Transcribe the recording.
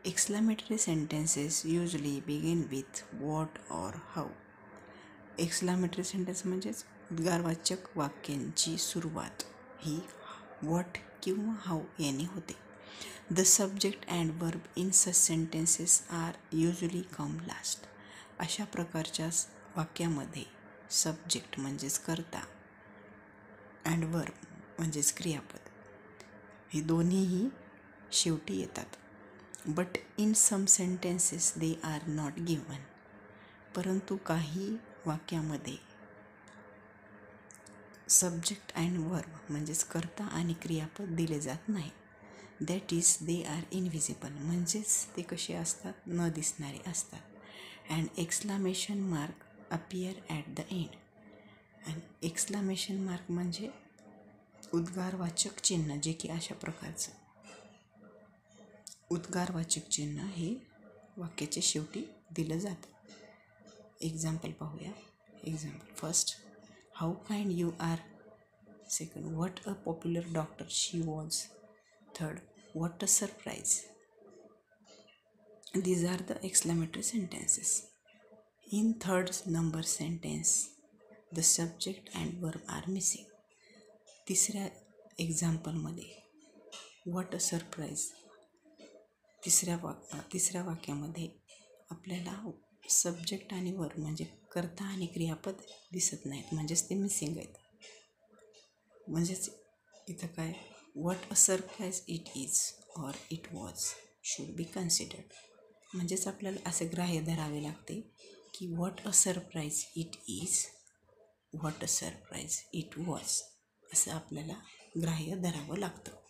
Exclamatory sentences usually begin with what or how. Exclamatory sentence म्हणजेच उद्गारवाचक वाक्यांची सुरुवात ही what किंवा how याने होते. The subject and verb in such sentences are usually come last. अशा प्रकारच्या वाक्यामध्ये सब्जेक्ट म्हणजेच कर्ता अँड वर्ब म्हणजेच क्रियापद हे दोन्हीही शेवटी येतात. But in some sentences they are not given. परंतु काही वाक्यामध्ये सब्जेक्ट अँड वर्ब म्हणजेच कर्ता आणि क्रियापद दिले जात नाही. That is they are invisible. म्हणजेच ते कसे असतात, न दिसणारे असतात. And exclamation mark appear at the end. आणि एक्सक्लामेशन मार्क म्हणजे उद्गारवाचक चिन्ह, जे की अशा प्रकारचं उद्गारवाचक चिन्ह हे वाक्याच्या शेवटी दिलं जातं. एक्झाम्पल पाहूया. Example first, how kind you are. Second, what a popular doctor she was. Third, what a surprise. These are the exclamatory sentences. In third number sentence, the subject and verb are missing. तिसऱ्या एक्झाम्पलमध्ये what a surprise. तिसऱ्या वाक्यामध्ये आपल्याला subject आणि verb म्हणजे कर्ता आणि क्रियापद दिसत नाहीत, म्हणजेच ते मिसिंग आहेत. म्हणजेच इथं काय, what a surprise it is or it was should be considered. म्हणजेच आपल्याला असे ग्राह्य धरावे लागते की what a surprise it is, what a surprise it was, असं आपल्याला ग्राह्य धरावं लागतं.